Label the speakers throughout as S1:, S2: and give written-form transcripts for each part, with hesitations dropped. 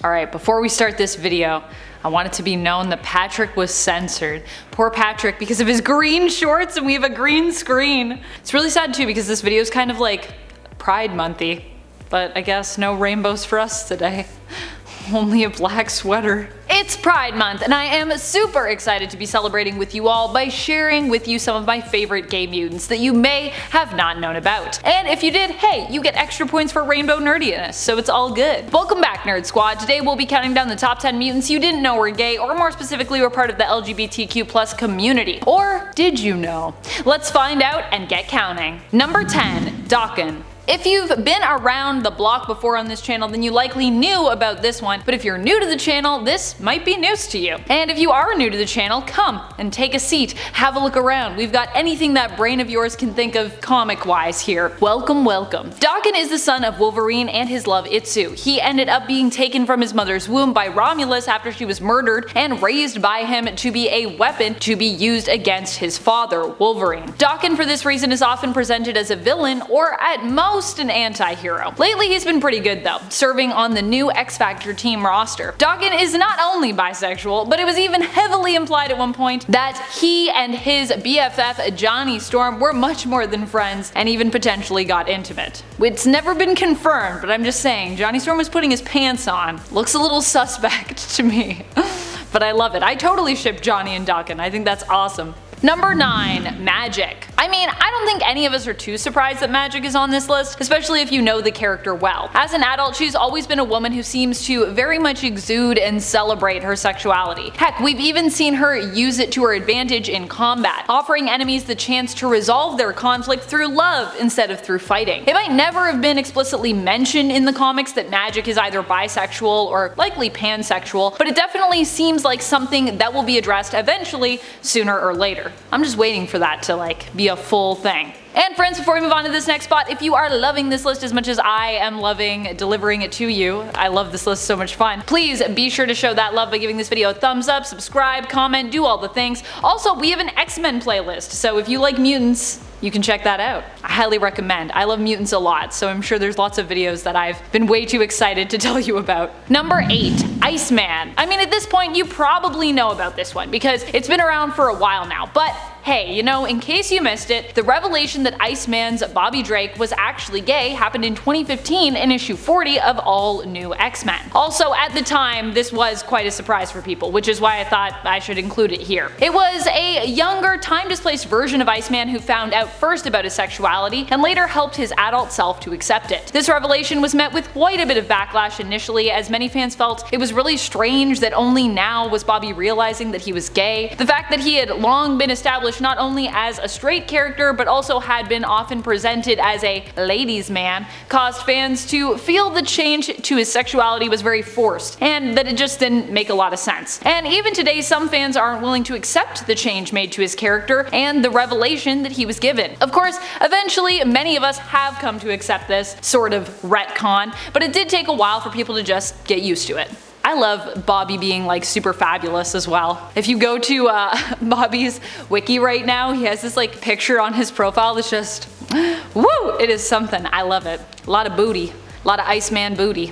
S1: Alright, before we start this video, I want it to be known that Patrick was censored. Poor Patrick, because of his green shorts and we have a green screen. It's really sad too because this video is kind of like Pride monthy, but I guess no rainbows for us today. Only a black sweater. It's Pride Month and I am super excited to be celebrating with you all by sharing with you some of my favorite gay mutants that you may have not known about. And if you did, hey, you get extra points for rainbow nerdiness, so it's all good. Welcome back, Nerd Squad. Today we'll be counting down the top 10 mutants you didn't know were gay, or more specifically were part of the LGBTQ+ community. Or did you know? Let's find out and get counting. Number 10, Daken. If you've been around the block before on this channel, then you likely knew about this one, but if you're new to the channel, this might be news to you. And if you are new to the channel, come and take a seat, have a look around. We've got anything that brain of yours can think of comic-wise here. Welcome, welcome. Daken is the son of Wolverine and his love Itsu. He ended up being taken from his mother's womb by Romulus after she was murdered and raised by him to be a weapon to be used against his father, Wolverine. Daken for this reason is often presented as a villain or at most an anti-hero. Lately he's been pretty good though, serving on the new X Factor team roster. Daken is not only bisexual, but it was even heavily implied at one point that he and his BFF Johnny Storm were much more than friends and even potentially got intimate. It's never been confirmed, but I'm just saying, Johnny Storm was putting his pants on. Looks a little suspect to me. But I love it. I totally ship Johnny and Daken. I think that's awesome. Number 9, Magik. I mean, I don't think any of us are too surprised that Magik is on this list, especially if you know the character well. As an adult, she's always been a woman who seems to very much exude and celebrate her sexuality. Heck, we've even seen her use it to her advantage in combat, offering enemies the chance to resolve their conflict through love instead of through fighting. It might never have been explicitly mentioned in the comics that Magik is either bisexual or likely pansexual, but it definitely seems like something that will be addressed eventually, sooner or later. I'm just waiting for that to be a full thing. And friends, before we move on to this next spot, if you are loving this list as much as I am loving delivering it to you, I love this list, so much fun, please be sure to show that love by giving this video a thumbs up, subscribe, comment, do all the things. Also, we have an X-Men playlist, so if you like mutants, you can check that out. I highly recommend. I love mutants a lot, so I'm sure there's lots of videos that I've been way too excited to tell you about. Number 8, Iceman. I mean, at this point you probably know about this one because it's been around for a while now, but hey, you know, in case you missed it, the revelation that Iceman's Bobby Drake was actually gay happened in 2015 in issue 40 of All New X-Men. Also, at the time, this was quite a surprise for people, which is why I thought I should include it here. It was a younger, time-displaced version of Iceman who found out first about his sexuality and later helped his adult self to accept it. This revelation was met with quite a bit of backlash initially, as many fans felt it was really strange that only now was Bobby realizing that he was gay. The fact that he had long been established not only as a straight character but also had been often presented as a ladies' man caused fans to feel the change to his sexuality was very forced and that it just didn't make a lot of sense. And even today some fans aren't willing to accept the change made to his character and the revelation that he was given. Of course, eventually many of us have come to accept this sort of retcon, but it did take a while for people to just get used to it. I love Bobby being super fabulous as well. If you go to Bobby's wiki right now, he has this picture on his profile that's just, woo! It is something. I love it. A lot of booty. A lot of Iceman booty.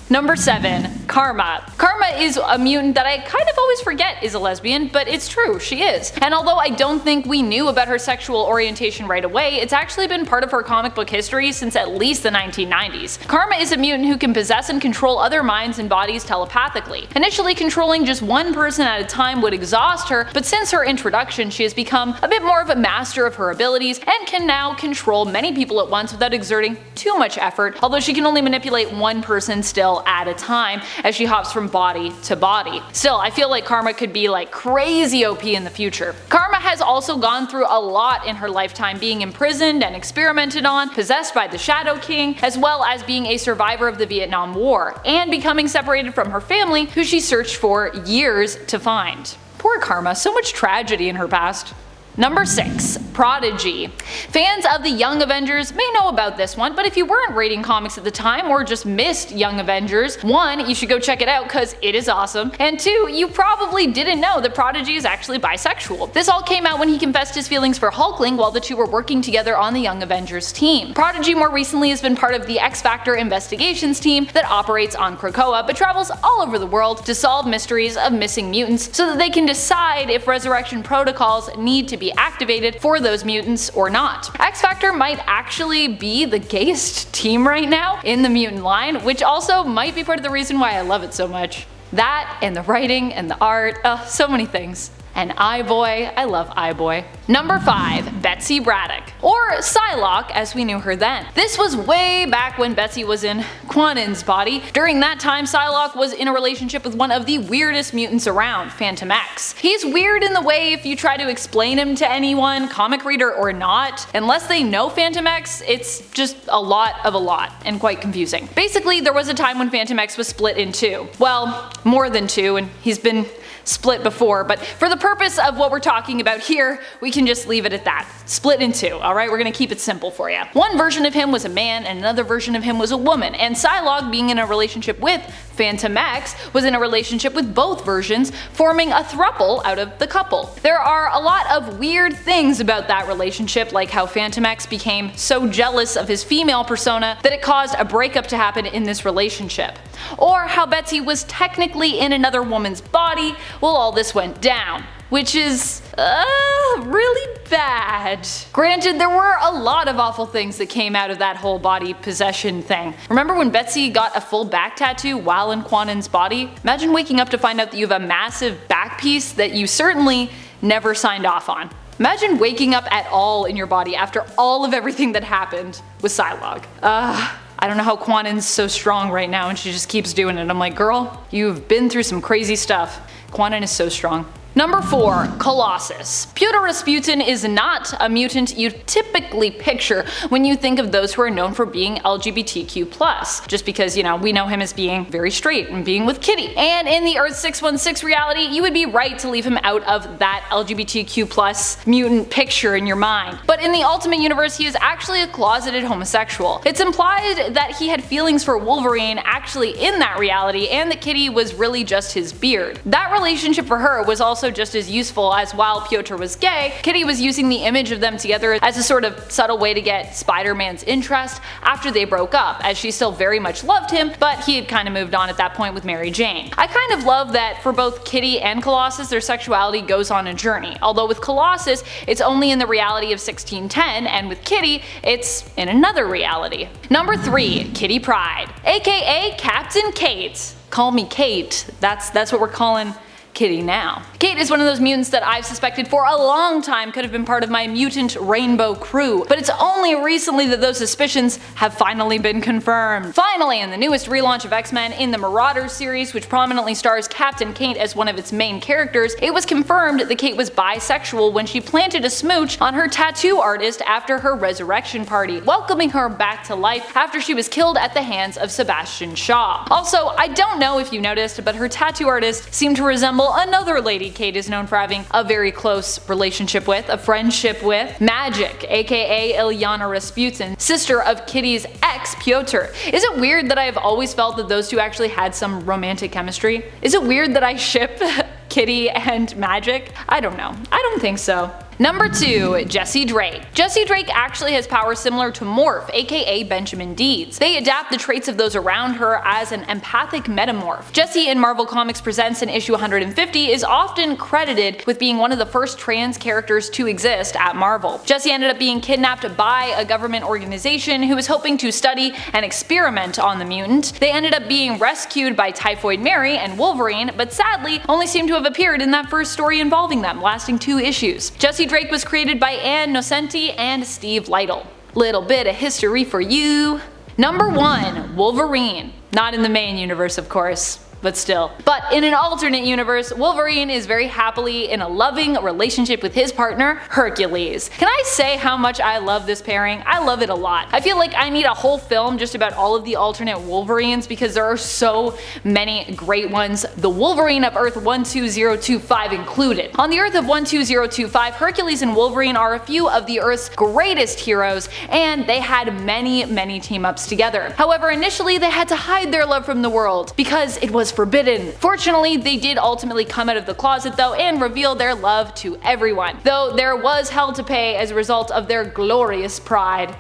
S1: Number 7, Karma. Karma is a mutant that I kind of always forget is a lesbian, but it's true, she is. And although I don't think we knew about her sexual orientation right away, it's actually been part of her comic book history since at least the 1990s. Karma is a mutant who can possess and control other minds and bodies telepathically. Initially, controlling just one person at a time would exhaust her, but since her introduction, she has become a bit more of a master of her abilities and can now control many people at once without exerting too much effort, although she can only manipulate one person still at a time as she hops from body to body. Still, I feel like Karma could be crazy OP in the future. Karma has also gone through a lot in her lifetime, being imprisoned and experimented on, possessed by the Shadow King, as well as being a survivor of the Vietnam War, and becoming separated from her family, who she searched for years to find. Poor Karma, so much tragedy in her past. Number 6, Prodigy. Fans of the Young Avengers may know about this one, but if you weren't reading comics at the time or just missed Young Avengers, 1, you should go check it out because it is awesome, and 2, you probably didn't know that Prodigy is actually bisexual. This all came out when he confessed his feelings for Hulkling while the two were working together on the Young Avengers team. Prodigy more recently has been part of the X Factor investigations team that operates on Krakoa but travels all over the world to solve mysteries of missing mutants so that they can decide if resurrection protocols need to be activated for those mutants or not. X Factor might actually be the gayest team right now in the mutant line, which also might be part of the reason why I love it so much. That and the writing and the art, so many things. And iBoy, I love iBoy. Number 5, Betsy Braddock, or Psylocke as we knew her then. This was way back when Betsy was in Quannen's body. During that time, Psylocke was in a relationship with one of the weirdest mutants around, Phantom X. He's weird in the way if you try to explain him to anyone, comic reader or not. Unless they know Phantom X, it's just a lot of a lot and quite confusing. Basically, there was a time when Phantom X was split in 2. Well, more than 2, and he's been split before, but for the purpose of what we're talking about here, we can just leave it at that. Split in 2, alright? We're gonna keep it simple for you. One version of him was a man and another version of him was a woman, and Psylocke, being in a relationship with Phantom X, was in a relationship with both versions, forming a throuple out of the couple. There are a lot of weird things about that relationship, like how Phantom X became so jealous of his female persona that it caused a breakup to happen in this relationship. Or how Betsy was technically in another woman's body while all this went down, which is really bad. Granted, there were a lot of awful things that came out of that whole body possession thing. Remember when Betsy got a full back tattoo while in Quannen's body? Imagine waking up to find out that you have a massive back piece that you certainly never signed off on. Imagine waking up at all in your body after all of everything that happened with Psylocke. I don't know how Quannen's so strong right now and she just keeps doing it. I'm like, girl, you've been through some crazy stuff. Quannen is so strong. Number 4, Colossus. Pyotr Rasputin is not a mutant you typically picture when you think of those who are known for being LGBTQ+, just because, you know, we know him as being very straight and being with Kitty. And in the Earth 616 reality, you would be right to leave him out of that LGBTQ+ mutant picture in your mind. But in the Ultimate Universe, he is actually a closeted homosexual. It's implied that he had feelings for Wolverine actually in that reality, and that Kitty was really just his beard. That relationship for her was also just as useful, as while Pyotr was gay, Kitty was using the image of them together as a sort of subtle way to get Spider-Man's interest after they broke up, as she still very much loved him, but he had kind of moved on at that point with Mary Jane. I kind of love that for both Kitty and Colossus, their sexuality goes on a journey, although with Colossus, it's only in the reality of 1610, and with Kitty, it's in another reality. Number 3, Kitty Pryde, aka Captain Kate. Call me Kate, that's what we're calling Kitty now. Kate is one of those mutants that I've suspected for a long time could have been part of my mutant rainbow crew, but it's only recently that those suspicions have finally been confirmed. Finally, in the newest relaunch of X-Men in the Marauders series, which prominently stars Captain Kate as one of its main characters, it was confirmed that Kate was bisexual when she planted a smooch on her tattoo artist after her resurrection party, welcoming her back to life after she was killed at the hands of Sebastian Shaw. Also, I don't know if you noticed, but her tattoo artist seemed to resemble another lady Kate is known for having a very close relationship with, a friendship with, Magik, aka Ilyana Rasputin, sister of Kitty's ex Pyotr. Is it weird that I have always felt that those two actually had some romantic chemistry? Is it weird that I ship Kitty and Magik? I don't know. I don't think so. Number 2, Jessie Drake. Jessie Drake actually has powers similar to Morph, aka Benjamin Deeds. They adapt the traits of those around her as an empathic metamorph. Jessie in Marvel Comics Presents in issue 150 is often credited with being one of the first trans characters to exist at Marvel. Jessie ended up being kidnapped by a government organization who was hoping to study and experiment on the mutant. They ended up being rescued by Typhoid Mary and Wolverine, but sadly only seem to have appeared in that first story involving them, lasting 2 issues. Jessie Drake was created by Ann Nocenti and Steve Lytle. Little bit of history for you. Number 1, Wolverine. Not in the main universe, of course. but still. But in an alternate universe, Wolverine is very happily in a loving relationship with his partner, Hercules. Can I say how much I love this pairing? I love it a lot. I feel like I need a whole film just about all of the alternate Wolverines because there are so many great ones, the Wolverine of Earth 12025 included. On the Earth of 12025, Hercules and Wolverine are a few of the Earth's greatest heroes, and they had many team-ups together. However, initially they had to hide their love from the world because it was forbidden. Fortunately, they did ultimately come out of the closet though and reveal their love to everyone, though there was hell to pay as a result of their glorious pride.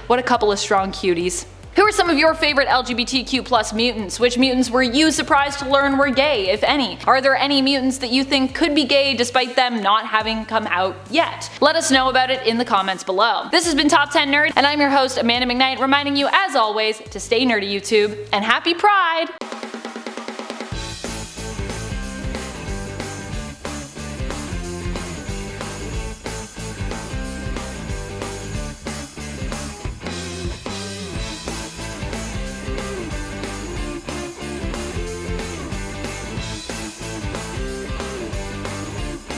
S1: What a couple of strong cuties. Who are some of your favorite LGBTQ+ mutants? Which mutants were you surprised to learn were gay, if any? Are there any mutants that you think could be gay despite them not having come out yet? Let us know about it in the comments below. This has been Top 10 Nerd, and I'm your host Amanda McKnight, reminding you as always to stay nerdy, YouTube, and happy Pride!